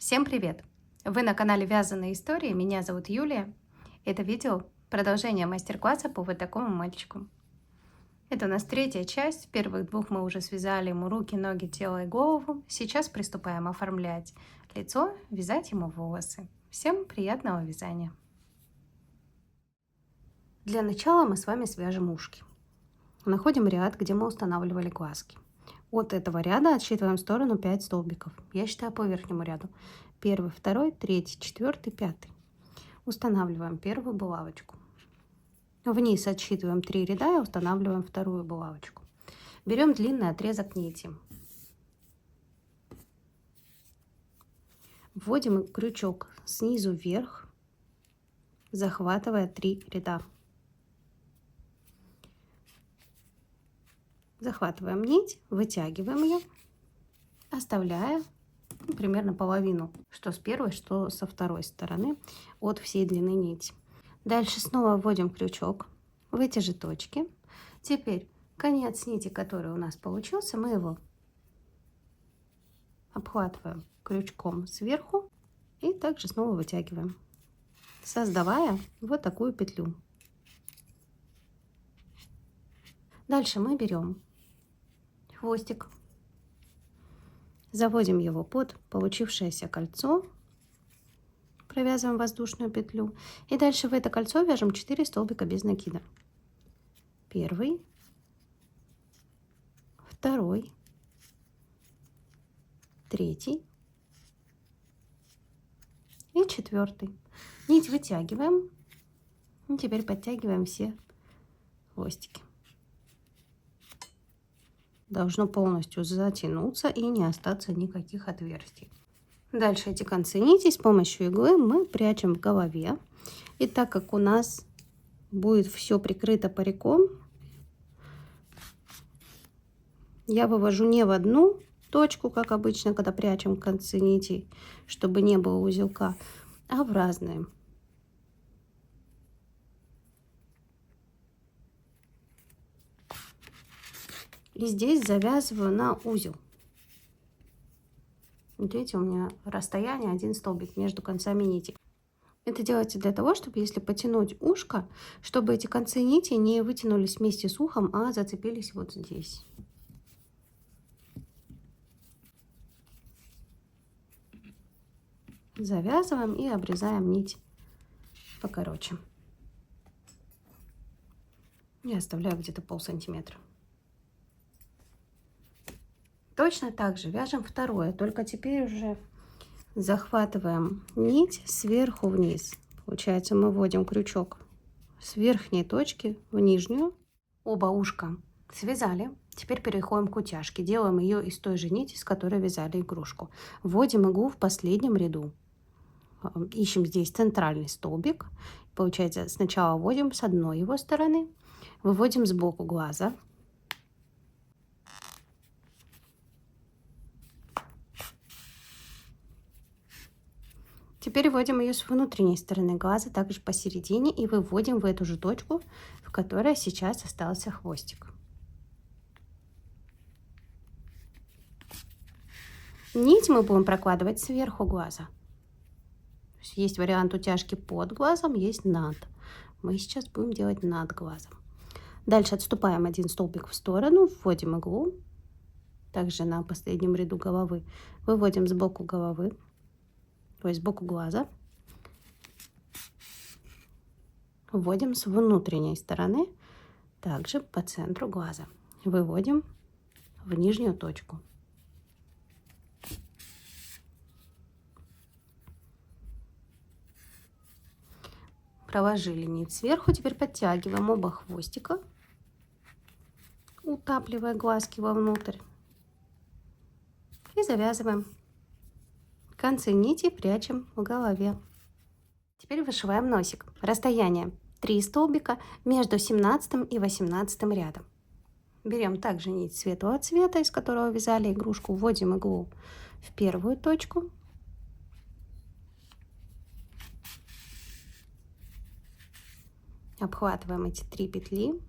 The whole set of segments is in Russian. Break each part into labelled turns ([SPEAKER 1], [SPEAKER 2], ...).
[SPEAKER 1] Всем привет! Вы на канале Вязаные истории, меня зовут Юлия. Это видео продолжение мастер-класса по вот такому мальчику. Это у нас третья часть, в первых двух мы уже связали ему руки, ноги, тело и голову. Сейчас приступаем оформлять лицо, вязать ему волосы. Всем приятного вязания! Для начала мы с вами свяжем ушки. Находим ряд, где мы устанавливали глазки. От этого ряда отсчитываем в сторону 5 столбиков. Я считаю по верхнему ряду. 1, 2, 3, 4, 5. Устанавливаем первую булавочку. Вниз отсчитываем 3 ряда и устанавливаем вторую булавочку. Берем длинный отрезок нити. Вводим крючок снизу вверх, захватывая 3 ряда. Захватываем нить, вытягиваем ее, оставляя примерно половину, что с первой, что со второй стороны от всей длины нити. Дальше снова вводим крючок в эти же точки. Теперь конец нити, который у нас получился, мы его обхватываем крючком сверху и также снова вытягиваем, создавая вот такую петлю. Дальше мы берем хвостик, заводим его под получившееся кольцо, провязываем воздушную петлю и дальше в это кольцо вяжем 4 столбика без накида. Первый, второй, третий и четвертый. Нить вытягиваем и теперь подтягиваем все хвостики. Должно полностью затянуться и не остаться никаких отверстий. Дальше эти концы нити с помощью иглы мы прячем в голове. И так как у нас будет все прикрыто париком, я вывожу не в одну точку, как обычно, когда прячем концы нитей, чтобы не было узелка, а в разные. И здесь завязываю на узел. Вот видите, у меня расстояние 1 столбик между концами нити. Это делается для того, чтобы если потянуть ушко, чтобы эти концы нити не вытянулись вместе с ухом, а зацепились вот здесь. Завязываем и обрезаем нить покороче. Я оставляю где-то полсантиметра. Точно так же вяжем второе, только теперь уже захватываем нить сверху вниз. Получается, мы вводим крючок с верхней точки в нижнюю. Оба ушка связали. Теперь переходим к утяжке. Делаем ее из той же нити, с которой вязали игрушку. Вводим иглу в последнем ряду. Ищем здесь центральный столбик. Получается, сначала вводим с одной его стороны, выводим сбоку глаза. Теперь вводим ее с внутренней стороны глаза, также посередине, и выводим в эту же точку, в которой сейчас остался хвостик. Нить мы будем прокладывать сверху глаза. Есть вариант утяжки под глазом, есть над. Мы сейчас будем делать над глазом. Дальше отступаем 1 столбик в сторону, вводим иглу, также на последнем ряду головы, выводим сбоку головы, то есть сбоку глаза, вводим с внутренней стороны, также по центру глаза, выводим в нижнюю точку. Проложили нить сверху, теперь подтягиваем оба хвостика, утапливая глазки вовнутрь, и завязываем. Концы нити прячем в голове. Теперь вышиваем носик. Расстояние 3 столбика между 17 и 18 рядом. Берем также нить светлого цвета, из которого вязали игрушку, вводим иглу в первую точку. Обхватываем эти 3 петли,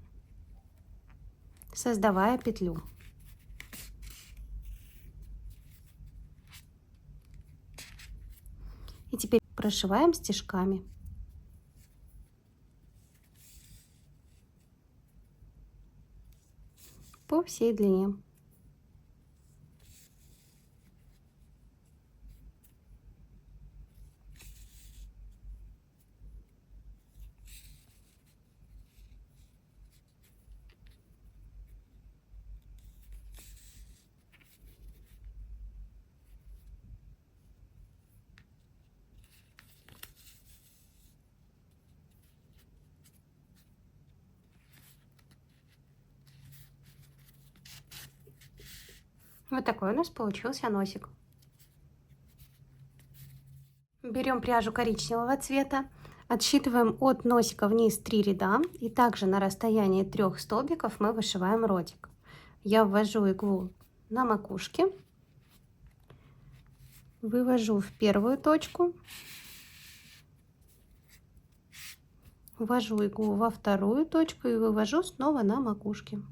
[SPEAKER 1] создавая петлю. И теперь прошиваем стежками. По всей длине. Вот такой у нас получился носик. Берем пряжу коричневого цвета, отсчитываем от носика вниз 3 ряда, и также на расстоянии 3 столбиков мы вышиваем ротик. Я ввожу иглу на макушке, вывожу в первую точку, ввожу иглу во вторую точку и вывожу снова на макушке.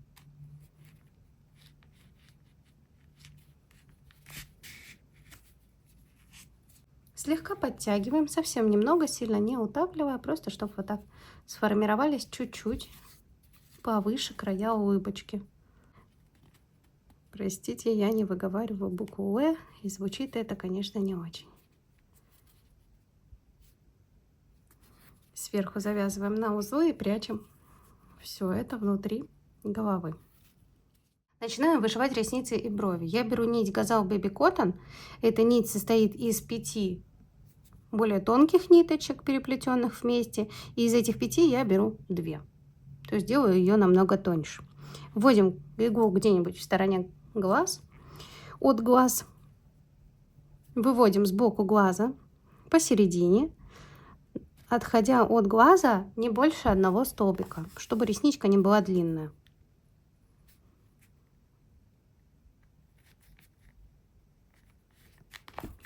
[SPEAKER 1] Слегка подтягиваем, совсем немного, сильно не утапливая, просто чтобы вот так сформировались чуть-чуть повыше края улыбочки. Простите, я не выговариваю букву «э», и звучит это, конечно, не очень. Сверху завязываем на узлы и прячем все это внутри головы. Начинаем вышивать ресницы и брови. Я беру нить Газал Baby Cotton. Эта нить состоит из 5 более тонких ниточек, переплетенных вместе. И из этих 5 я беру 2. То есть делаю ее намного тоньше. Вводим иглу где-нибудь в стороне глаз. От глаз выводим сбоку глаза посередине, отходя от глаза не больше 1 столбика, чтобы ресничка не была длинная.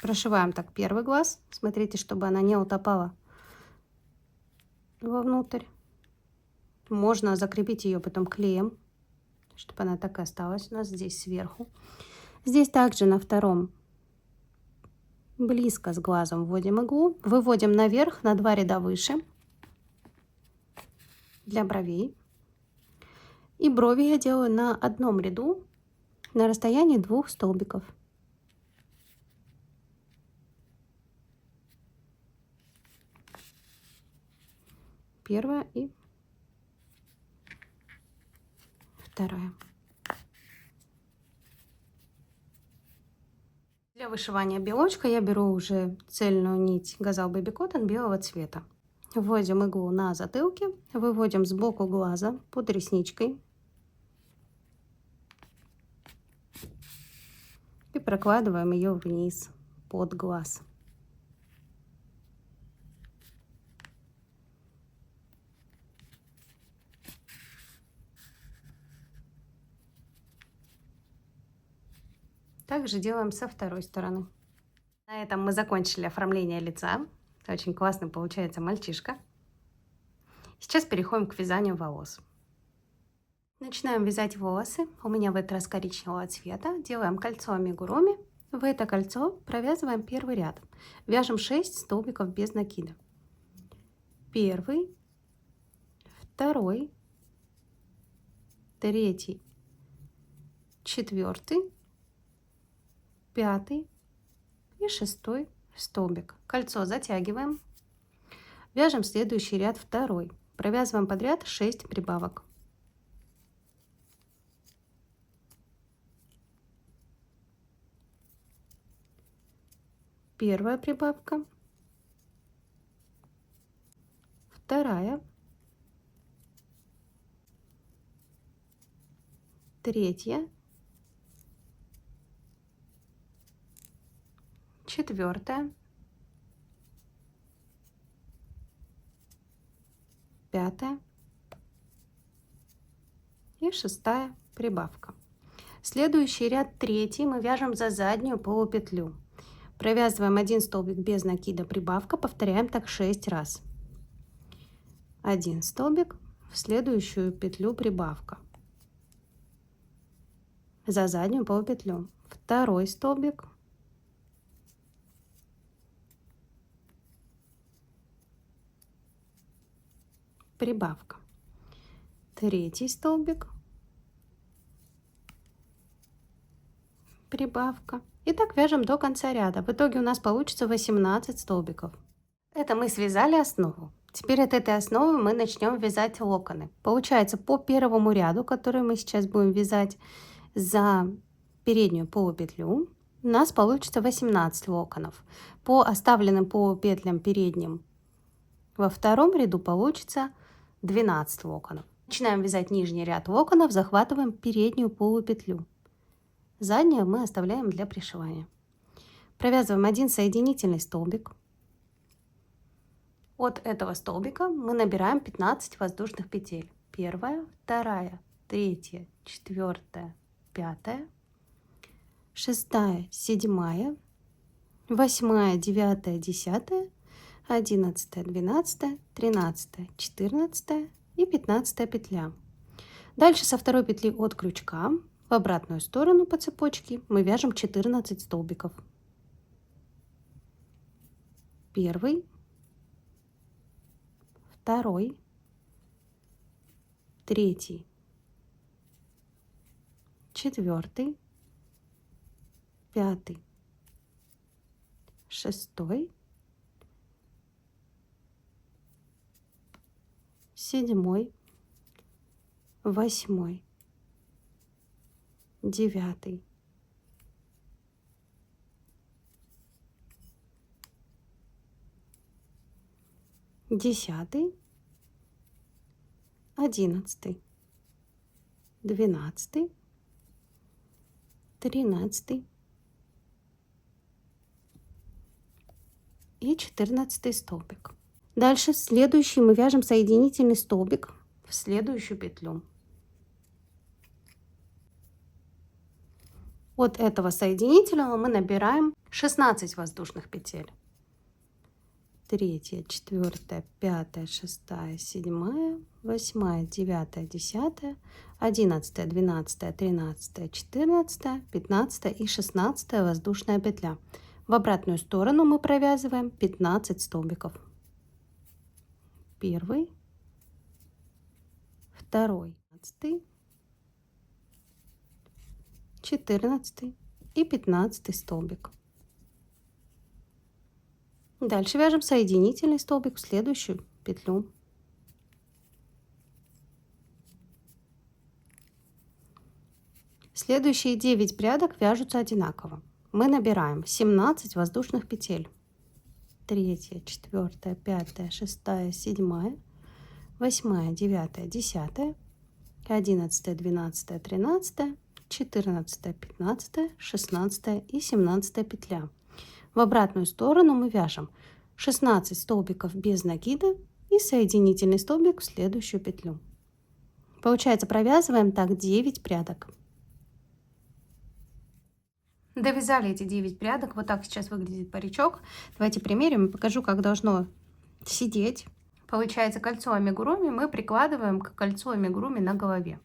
[SPEAKER 1] Прошиваем так первый глаз. Смотрите, чтобы она не утопала вовнутрь. Можно закрепить ее потом клеем, чтобы она так и осталась у нас здесь сверху. Здесь также на втором близко с глазом вводим иглу. Выводим наверх на 2 ряда выше для бровей. И брови я делаю на одном ряду на расстоянии 2 столбиков. Первая и вторая. Для вышивания белочка я беру уже цельную нить Газал Baby Cotton белого цвета. Вводим иглу на затылке, выводим сбоку глаза под ресничкой и прокладываем ее вниз под глаз. Также делаем со второй стороны. На этом мы закончили оформление лица. Очень классный получается мальчишка. Сейчас переходим к вязанию волос. Начинаем вязать волосы. У меня в этот раз коричневого цвета. Делаем кольцо амигуруми. В это кольцо провязываем первый ряд. Вяжем 6 столбиков без накида. Первый, второй, третий, четвертый, 5 и 6 столбик. Кольцо затягиваем. Вяжем следующий ряд второй. Провязываем подряд 6 прибавок. Первая прибавка, вторая, третья, четвертая, 5 и 6 прибавка. Следующий ряд третий мы вяжем за заднюю полупетлю. Провязываем 1 столбик без накида, прибавка, повторяем так 6 раз. 1 столбик, в следующую петлю прибавка. За заднюю полупетлю. 2 столбик. прибавка. Третий столбик, прибавка. И так вяжем до конца ряда. В итоге у нас получится 18 столбиков. Это мы связали основу. Теперь от этой основы мы начнем вязать локоны. Получается, по первому ряду, который мы сейчас будем вязать за переднюю полупетлю, у нас получится 18 локонов. По оставленным полупетлям передним во втором ряду получится 12 локонов. Начинаем вязать нижний ряд локонов, захватываем переднюю полупетлю. Заднюю мы оставляем для пришивания. Провязываем один соединительный столбик. От этого столбика мы набираем 15 воздушных петель. Первая, вторая, третья, четвертая, пятая, шестая, седьмая, восьмая, девятая, десятая, 11, 12, 13, 14 и 15 петля. Дальше со второй петли от крючка в обратную сторону по цепочке мы вяжем 14 столбиков. Первый, второй, третий, четвертый, пятый, шестой, седьмой, восьмой, девятый, 10, 11, 12, 13 и 14 столбик. Дальше следующий мы вяжем соединительный столбик в следующую петлю. От этого соединительного мы набираем 16 воздушных петель. Третья, четвертая, пятая, шестая, седьмая, восьмая, девятая, десятая, 11, 12, 13, 14, 15 и 16 воздушная петля. В обратную сторону мы провязываем 15 столбиков. Первый, второй, 14 и 15 столбик. Дальше вяжем соединительный столбик в следующую петлю. Следующие 9 прядок вяжутся одинаково. Мы набираем 17 воздушных петель. Третья, четвертая, пятая, шестая, седьмая, восьмая, девятая, десятая, 11, 12, 13, 14, 15, 16 и 17 петля. В обратную сторону мы вяжем 16 столбиков без накида и соединительный столбик в следующую петлю. Получается, провязываем так 9 прядок. Довязали эти 9 прядок. Вот так сейчас выглядит паричок. Давайте примерим и покажу, как должно сидеть. Получается, кольцо амигуруми мы прикладываем к кольцу амигуруми на голове.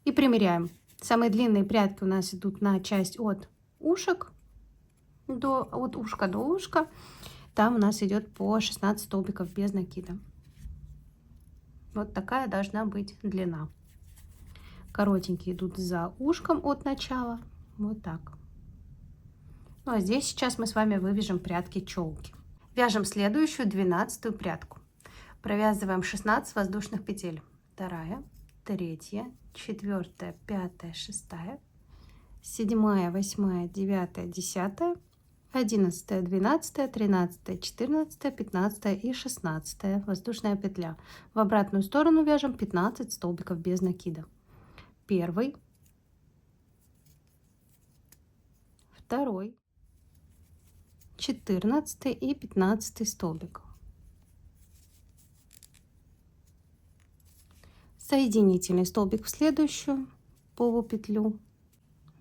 [SPEAKER 1] И примеряем. Самые длинные прядки у нас идут на часть от ушек. От ушка до ушка. Там у нас идет по 16 столбиков без накида. Вот такая должна быть длина. Коротенькие идут за ушком от начала. Вот так. Ну а здесь сейчас мы с вами вывяжем прядки челки. Вяжем следующую 12-ю прядку. Провязываем 16 воздушных петель. Вторая, третья, четвертая, пятая, шестая, седьмая, восьмая, девятая, десятая, 11, 12, 13, 14, 15 и 16 воздушная петля. В обратную сторону вяжем 15 столбиков без накида. Первый, второй, 14 и 15 столбик. Соединительный столбик в следующую полупетлю.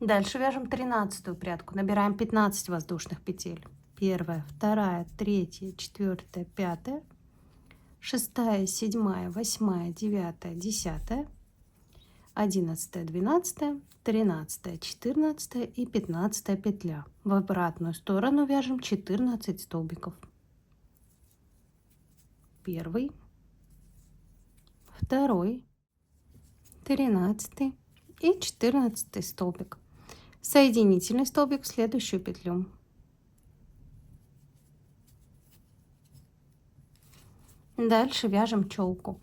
[SPEAKER 1] Дальше вяжем 13-ю прядку, набираем 15 воздушных петель. Первая, вторая, третья, четвертая, пятая, шестая, седьмая, восьмая, девятая, десятая, 11, 12, 13, 14 и 15 петля. В обратную сторону вяжем 14 столбиков. Первый, 2, 13 и 14 столбик. Соединительный столбик в следующую петлю. Дальше вяжем челку.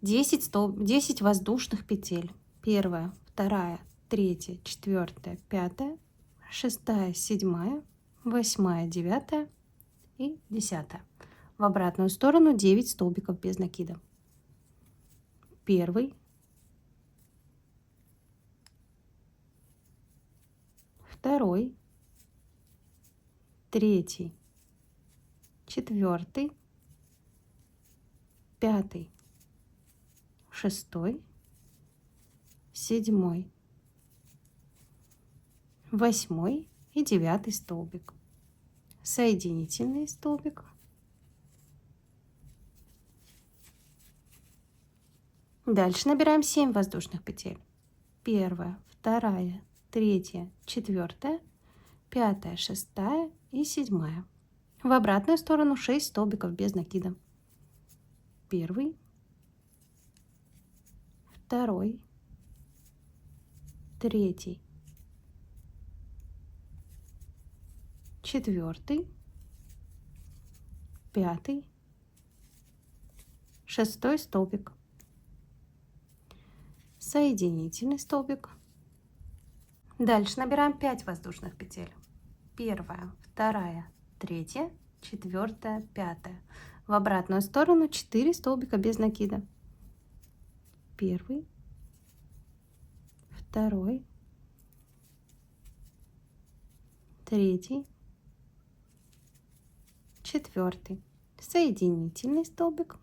[SPEAKER 1] 10 воздушных петель. 1, 2, 3, 4, 5, 6, 7, 8, 9 и 10. В обратную сторону 9 столбиков без накида. 1, 2, 3, 4, 5, 6, 7, 8 и 9 столбик. Соединительный столбик. Дальше набираем 7 воздушных петель. 1, 2, 3, 4, 5, 6 и 7. В обратную сторону 6 столбиков без накида. 1, 2, 3, 4, 5, 6 столбик. Соединительный столбик. Дальше набираем 5 воздушных петель. 1, 2, 3, 4, 5. В обратную сторону 4 столбика без накида. 1, 2, 3, 4. Соединительный столбик.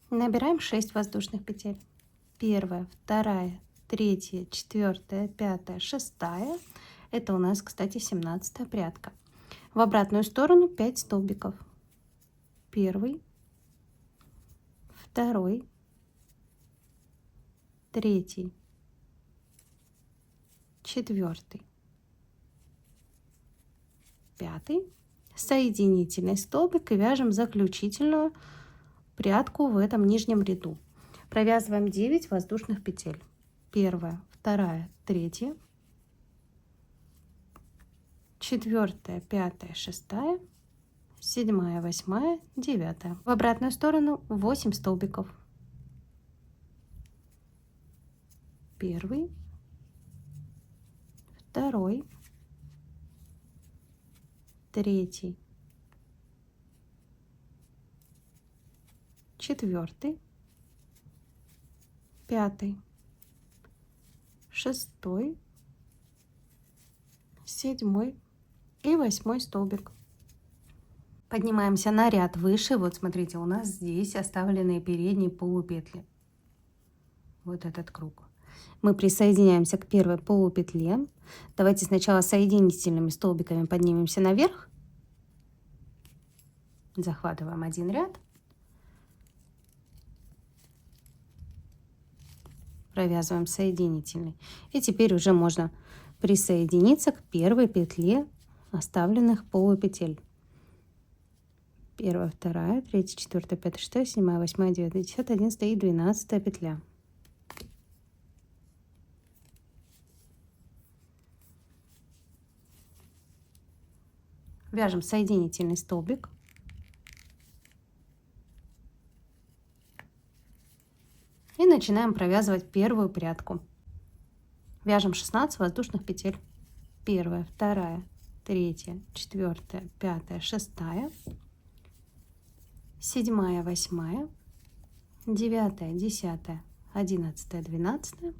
[SPEAKER 1] Набираем 6 воздушных петель. 1, 2, 3, 4, 5, 6. Это у нас, кстати, 17-я прядка. В обратную сторону 5 столбиков. 1, 2, 3, 4, 5. Соединительный столбик и вяжем заключительную прядку в этом нижнем ряду. Провязываем 9 воздушных петель. 1, 2, 3, 4, 5, 6, 7, 8, 9. В обратную сторону 8 столбиков. 1, 2, 3, 4, 5, 6, 7 и 8 столбик. Поднимаемся на ряд выше. Вот смотрите, у нас здесь оставленные передние полупетли. Вот этот круг. Мы присоединяемся к первой полупетле. Давайте сначала соединительными столбиками поднимемся наверх. Захватываем один ряд. Провязываем соединительный. И теперь уже можно присоединиться к первой петле оставленных полупетель. 1, 2, 3, 4, 5, 6, 7, 8, 9, 10, 11 и 12 петля. Вяжем соединительный столбик. И начинаем провязывать первую прядку. Вяжем 16 воздушных петель. 1, 2, 3, 4, 5, 6, 7, 8, 9, 10, 11, 12,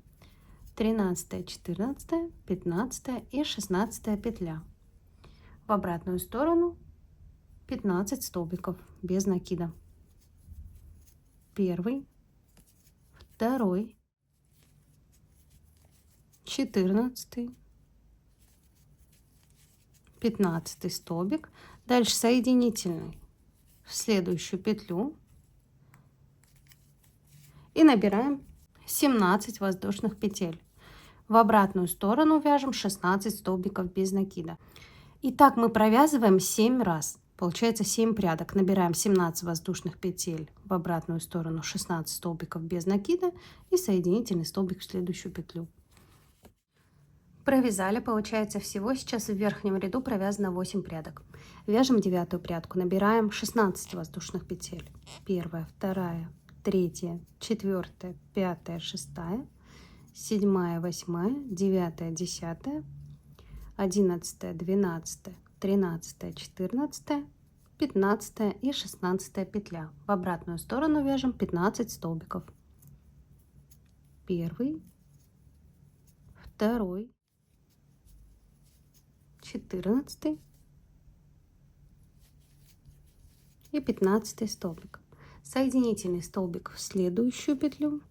[SPEAKER 1] 13, 14, 15 и 16 петля. В обратную сторону 15 столбиков без накида. 1, 2, 14, 15 столбик. Дальше соединительный в следующую петлю. И набираем 17 воздушных петель. В обратную сторону вяжем 16 столбиков без накида. И так мы провязываем 7 раз. Получается 7 прядок. Набираем 17 воздушных петель в обратную сторону, 16 столбиков без накида и соединительный столбик в следующую петлю. Провязали, получается всего сейчас в верхнем ряду провязано 8 прядок. Вяжем 9 прядку, набираем 16 воздушных петель. 1, 2, 3, 4, 5, 6, 7, 8, 9, 10, 11, 12, 13, 14, 15 и 16 петля. В обратную сторону вяжем 15 столбиков. 1, 2, 14 и 15 столбик. Соединительный столбик в следующую петлю.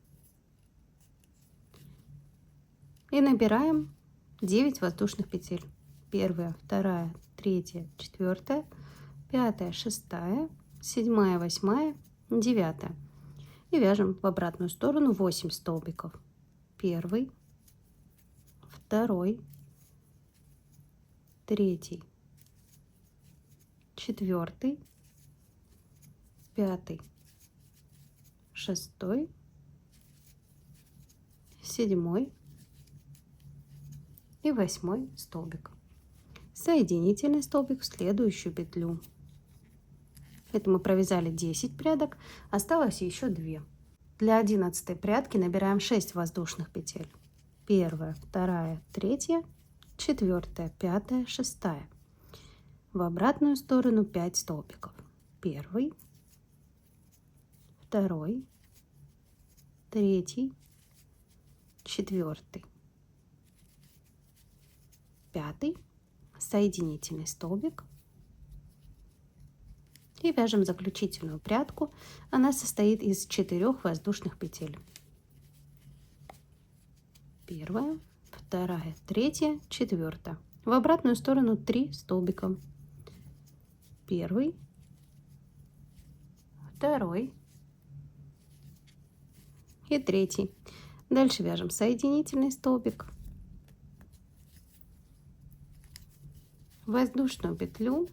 [SPEAKER 1] И набираем 9 воздушных петель. 1, 2, 3, 4, 5, 6, 7, 8, 9. И вяжем в обратную сторону 8 столбиков. 1, 2, 3, 4, 5, 6, 7 и 8 столбик. Соединительный столбик в следующую петлю. Это мы провязали 10 прядок, осталось еще 2. Для 11 прядки набираем 6 воздушных петель. 1, 2, 3, 4, 5, 6. В обратную сторону 5 столбиков. 1, 2, 3, 4, 5, соединительный столбик. И вяжем заключительную прядку. Она состоит из 4 воздушных петель. 1, 2, 3, 4. В обратную сторону 3 столбика. 1, 2 и 3. Дальше вяжем соединительный столбик, воздушную петлю,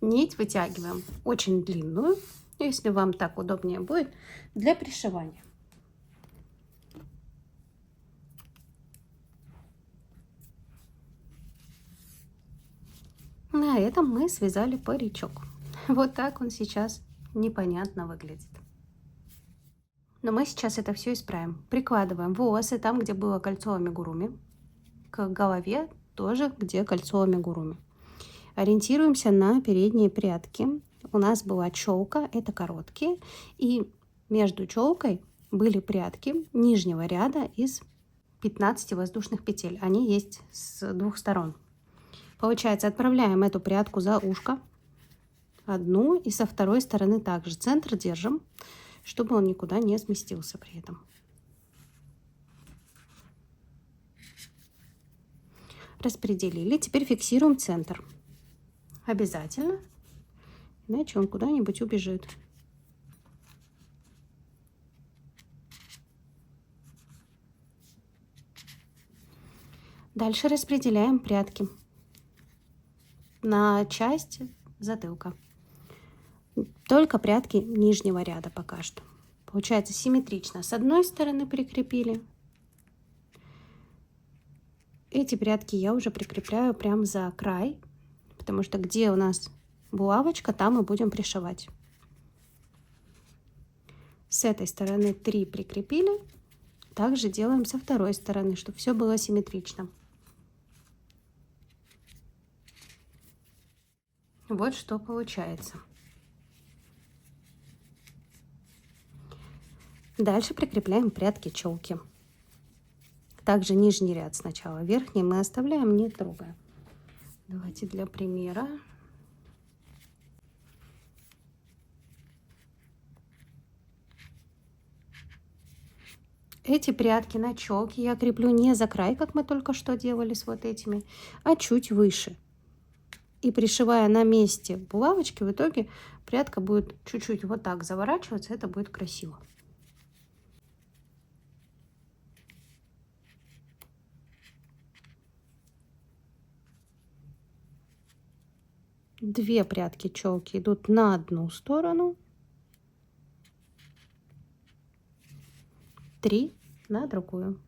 [SPEAKER 1] нить вытягиваем очень длинную, если вам так удобнее будет, для пришивания. На этом мы связали паричок. Вот так он сейчас непонятно выглядит. Но мы сейчас это все исправим. Прикладываем волосы там, где было кольцо амигуруми, к голове тоже, где кольцо амигуруми. Ориентируемся на передние прядки. У нас была челка, это короткие, и между челкой были прядки нижнего ряда из 15 воздушных петель. Они есть с двух сторон. Получается, отправляем эту прядку за ушко, одну, и со второй стороны также. Центр держим, чтобы он никуда не сместился при этом. Распределили. Теперь фиксируем центр. Обязательно, иначе он куда-нибудь убежит. Дальше распределяем прядки на часть затылка. Только прядки нижнего ряда пока что. Получается симметрично. С одной стороны прикрепили. Эти прядки я уже прикрепляю прямо за край, потому что где у нас булавочка, там мы будем пришивать. С этой стороны 3 прикрепили. Также делаем со второй стороны, чтобы все было симметрично. Вот что получается. Дальше прикрепляем прядки челки. Также нижний ряд сначала, верхний мы оставляем, не трогая. Давайте для примера. Эти прядки на челке я креплю не за край, как мы только что делали с вот этими, а чуть выше. И пришивая на месте булавочки, в итоге прядка будет чуть-чуть вот так заворачиваться, это будет красиво. 2 прядки челки идут на одну сторону, 3 на другую.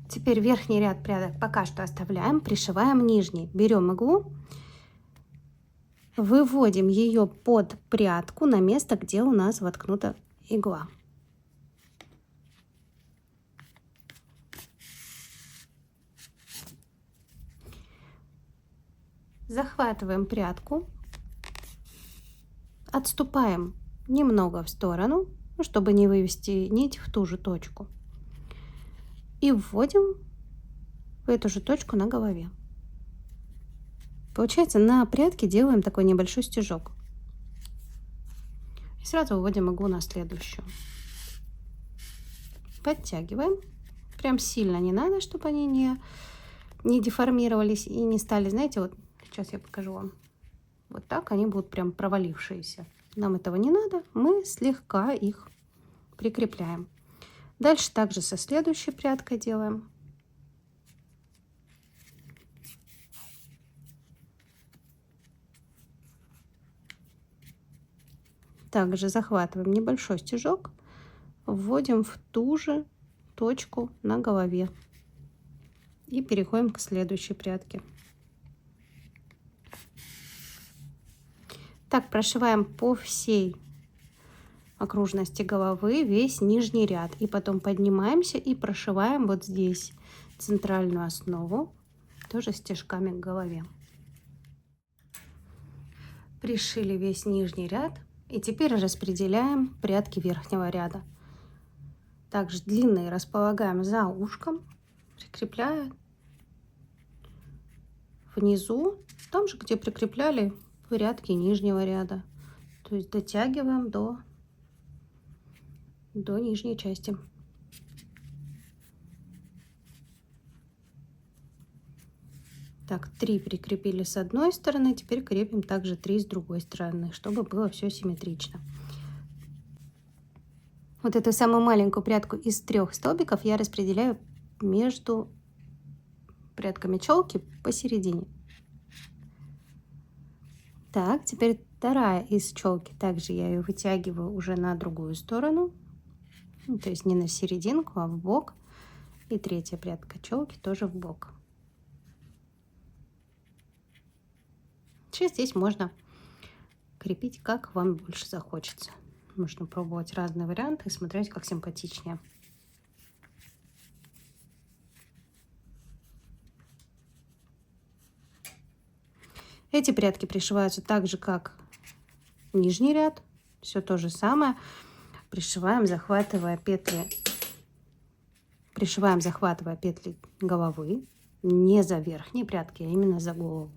[SPEAKER 1] Теперь верхний ряд прядок пока что оставляем, пришиваем нижний. Берем иглу, выводим ее под прядку на место, где у нас воткнута игла. Захватываем прядку, отступаем немного в сторону, чтобы не вывести нить в ту же точку. И вводим в эту же точку на голове. Получается, на прядке делаем такой небольшой стежок. И сразу выводим иглу на следующую. Подтягиваем. Прям сильно не надо, чтобы они не деформировались и не стали, знаете, вот сейчас я покажу вам. Вот так они будут прям провалившиеся. Нам этого не надо. Мы слегка их прикрепляем. Дальше также со следующей прядкой делаем. Также захватываем небольшой стежок, вводим в ту же точку на голове и переходим к следующей прядке. Так прошиваем по всей окружности головы весь нижний ряд. И потом поднимаемся и прошиваем вот здесь центральную основу, тоже стежками к голове. Пришили весь нижний ряд. И теперь распределяем прядки верхнего ряда. Также длинные располагаем за ушком, прикрепляя внизу, там же, где прикрепляли прядки нижнего ряда. То есть дотягиваем до нижней части. Так, 3 прикрепили с одной стороны, теперь крепим также 3 с другой стороны, чтобы было все симметрично. Вот эту самую маленькую прядку из 3 столбиков я распределяю между прядками челки посередине. Так, теперь вторая из челки, также я ее вытягиваю уже на другую сторону, то есть не на серединку, а в бок. И третья прядка челки тоже в бок. Сейчас здесь можно крепить, как вам больше захочется. Можно пробовать разные варианты и смотреть, как симпатичнее. Эти прядки пришиваются так же, как нижний ряд. Все то же самое. Пришиваем, захватывая петли. Пришиваем, захватывая петли головы. Не за верхние прядки, а именно за голову.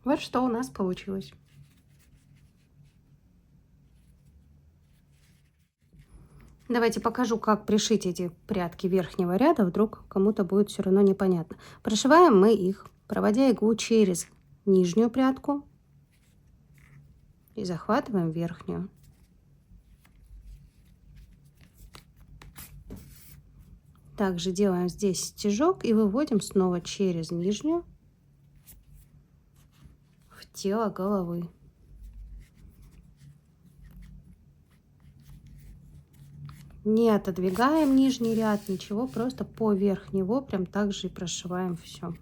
[SPEAKER 1] Вот что у нас получилось. Давайте покажу, как пришить эти прядки верхнего ряда. Вдруг кому-то будет все равно непонятно. Прошиваем мы их, проводя иглу через нижнюю прядку и захватываем верхнюю. Также делаем здесь стежок и выводим снова через нижнюю в тело головы. Не отодвигаем нижний ряд, ничего, просто поверх него прям так же и прошиваем все.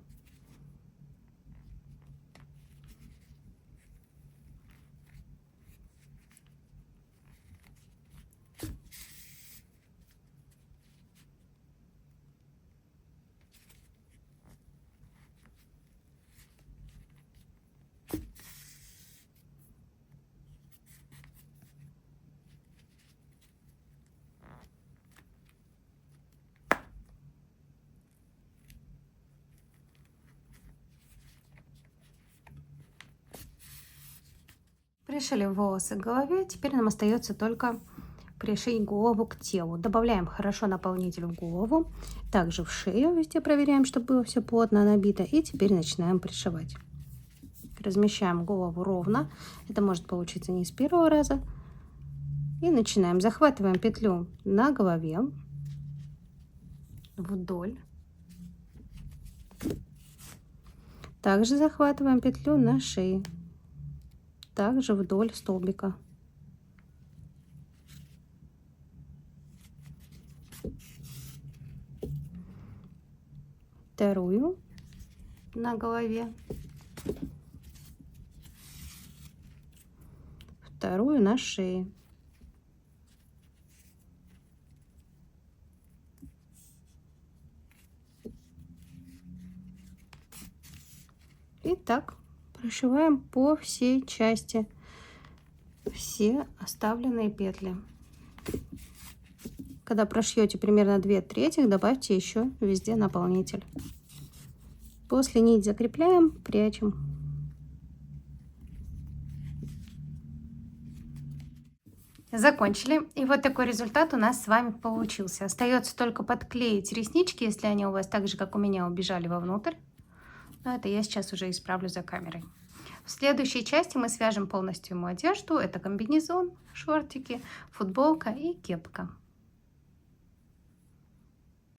[SPEAKER 1] Пришили волосы к голове. Теперь нам остается только пришить голову к телу. Добавляем хорошо наполнитель в голову. Также в шею везде проверяем, чтобы было все плотно набито. И теперь начинаем пришивать. Размещаем голову ровно. Это может получиться не с первого раза. И начинаем. Захватываем петлю на голове. Вдоль. Также захватываем петлю на шее. Также вдоль столбика. Вторую на голове. Вторую на шее. И так прошиваем по всей части все оставленные петли. Когда прошьете примерно 2/3, добавьте еще везде наполнитель. После нить закрепляем, прячем. Закончили. И вот такой результат у нас с вами получился. Остается только подклеить реснички, если они у вас так же, как у меня, убежали вовнутрь. Но это я сейчас уже исправлю за камерой. В следующей части мы свяжем полностью ему одежду. Это комбинезон, шортики, футболка и кепка.